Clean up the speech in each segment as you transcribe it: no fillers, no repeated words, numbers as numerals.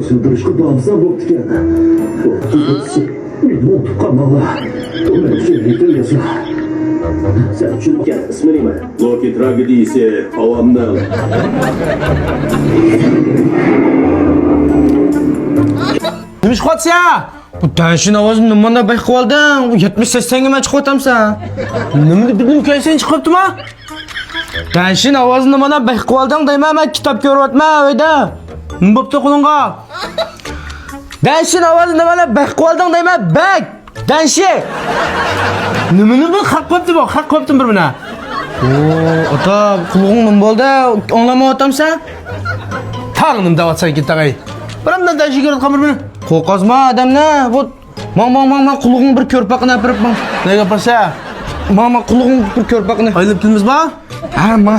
Boşaldırışkı damsa boktiken. Boktiken. Mont kamala. Onun söyleyip yazma. Sen çünkü ismini mi? Loki tragediysi havamdan. Nima chiqyapti? Bu tanishning ovozini nimada bayqab olding? 70-80 ga chiqyapsan. Nima bildim kelsan chiqyaptimi? Tanishning ovozini nimada bayqab olding deyman, men kitob ko'ryapman uyda. Nima bo'pti qo'lingga? Tanishning ovozini nimada bayqab olding deyman, bak. Tanshi. Nimani bu haq qopti bu, haq qoptim bir buna. Oo, ota, qulog'ing nima bo'ldi? Anglamayapsan? Tag'nim davatsan ketag'ay. Biramdan tanshi ko'rib bir buni. Qo'qozma adamni, bu mang qulog'ing bir ko'rpaqini apiribman. Nega gapirsa? Mang qulog'ing bir ko'rpaqini. Aylib kelmizmi? Ha, ma.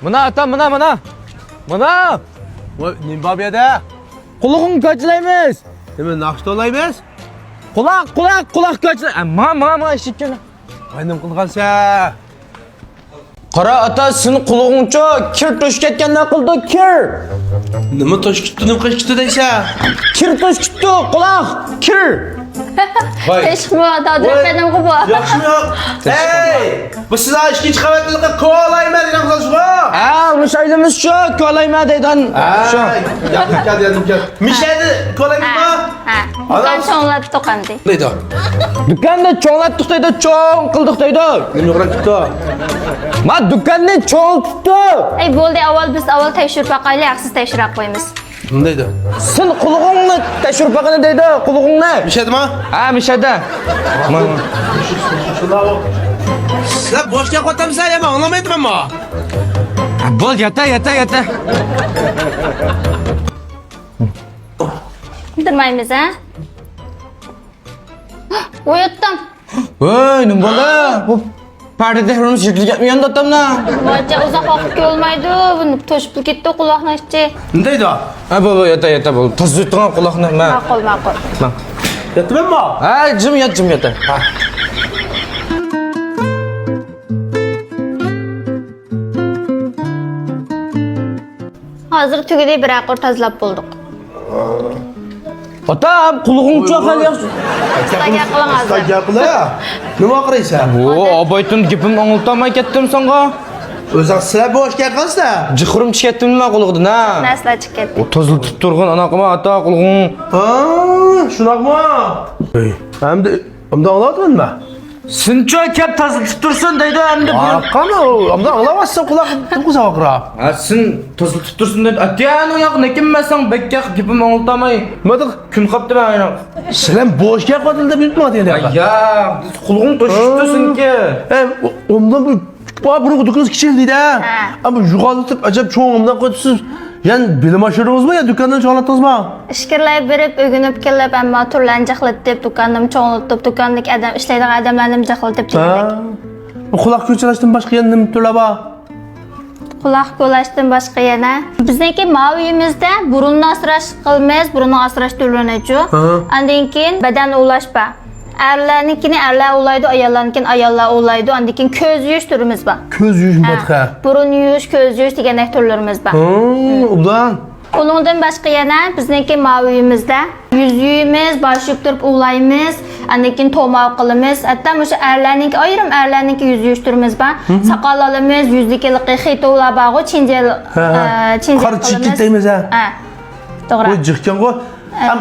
Mana ata, mana. Mana. Voy, nima bor bu yerda? Qulog'ing ko'chlaymiz. Nima naqshda olaymiz? Quloq ko'chlay. Ma eshitgan. Aynim qilgansa. Qara ata, seni qulog'ingcha kir to'shib ketgandan qildi, kir. Nima to'shib ketdi, nima qilib ketdi deysa? Kir to'shib ketdi, quloq, kir. Teşkimi tadırıfedim bu. Yaxshimi yo'q? Ey! Bu sizlar ikkinchi qavatliga ko'layma degan qilasiz-ku? Ha, uni shaylimiz shu, ko'layma deydan. Shu. Yadim kel. Mishaydi ko'laymizmi? Ha. Dükkan çoğunladı tokandı. Deydi. Dükkanni cho'nglatdik deydi, cho'ng qildik deydi. Nima qilibdi? Ma dükkanni cho'ng tutdi. Ey bo'ldi, biz avval tekshirib baqayli, haqsiz tekshirib qo'yamiz. Nima deydi? Sen qulog'ingni tekshirib baqani deydi, qulog'ingni. Mishadimi? Ha, mishadi. Sizlar boshqa qo'tamsan, men anglamayapman. Bo'l, yata. Bildirmaymiz ha? Uyuttum. Voy, nima bo'ldi? Bu pardada hurimiz yig'ilgan otamna. Voycha uzoq vaqtga olmaydi. Buni to'shib ketdi quloqni ichi. Nima deydi? Ha, bo'l, yata bo'l. Tozutgan quloqni. Ma'qul. Yatibmi? Ha, jim yata. Ha. Hozir tugidi bir aqor tozalab bo'ldik. Otam, qulog'ingcha hali yaxshi. Ustaga qiling hozir. Ustaga qila. Nima qilaysan? O, obaytim gapim anglatmay ketdim senga. O'zing sizlar boshqa qilsa, jiqrim chiqatdim nima qulog'dan ha? Nasla chiqib ketdi. O toziltib turgan anaqama ata qulog'ing. Ha, shunaqmi? Ey, hamda anglatmadingmi? Sincha kep toziltib tursin deydi hamda. Qani, hamda anglamazsan quloq turqisa oqra. Ha, sen toziltib tursin deydi. Atyan o yoq nekinmasan bekka gapim anglatmay. Nima kun qopdi men. Sizlar boshqa qotilda bilibman deydi. Ya, qulog'ing to'shibdi senki. Ondan bu bunu dükkanınız kiçildiydi ha. Ama yukarıda acayip çoğunumdan koyduğunuz. Yani bilim aşırdınız mı ya dükkandan çoğunlattınız mı? İşkirleyip verip, ögünüp kelip ama turlarını cıqlatıp, dükkanımı çoğunlatıp, dükkandaki adam, işleydiğin adamlarını cıqlatıp demek. Bu kulak köçelaştın başka yerine türle bak. Kulak köçelaştın başka yerine. Bizdeki maviyimizde burununu asıraş kılmayız, burununu asıraş türlüğünücü. Andinkin beden ulaşpa. Erlerninkini erler olaydı, ayarlarninkini ayarlar olaydı. Andikin köz yuş türümüz var. Köz yuş mu batka? Burun yuş, köz yuş diyen türlerimiz var. Ulan. Onundan başka yana bizdeki maviyimizde yüzüğümüz, başlık durup ulayımız, andikin tomav kılımız. Hatta bu erlerninki ayrım erlerninki yüz yuş türümüz var. Sakallarımız, yüzlükeli xitoğla bağı, çincel kılımız. Karı çiğkit deyimiz ha. Doğru. O cıkken o.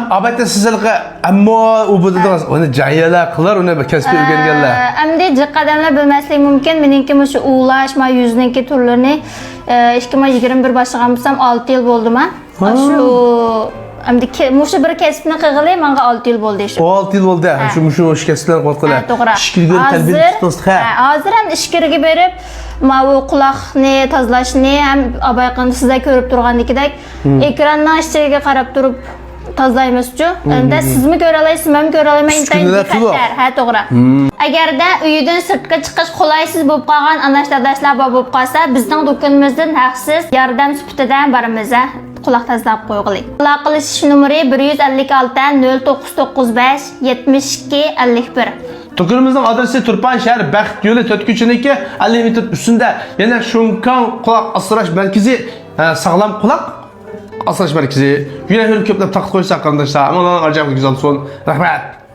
Abayta sizlarga ammo u bu dediniz, onu cahiylar kılar, onu kasbi öğrengenler. Amdi jiq adamlar bilmeslik mümkün. Meniki şu ulaşma yüzüneki türlerini 2021 başlamışsam 6 yıl oldu ben. Şu amdi muşu bir kesibni qilg'ilay menga 6 yıl oldu şu. 6 yıl oldu. Şu kasblar qildilar. To'g'ri. İşkirgen terbiye tutdingiz ha. Hozir ham ishkirga berib, bu quloqni tozalashni ham abayqanda sizlar ko'rib turgandekidek ekrandan ichiga qarab turib tozlaymiz-ku. Endi sizmi ko'ra olaysiz, men ko'ra olayman, intayin xatar. Ha, to'g'ri. Agarda uydan sirtga chiqish qolaysiz bo'lib qolgan anashlar bo'lib qolsa, bizning do'konimizdan haqsiz yordam sifatida boramiz. Quloq tozalab qo'yg'ili. Quloq qilish numeri 156 0995 72 51. Do'konimizning adresi Turpan shahar Baxt yo'li 4-chi 50 metr üstünde. Yana Shunkan quloq asrash markazi sog'lom quloq Asılış merkezi. Yine hür köplep takıp koysak arkadaşlar. Ama acayip güzel son. Rahmet.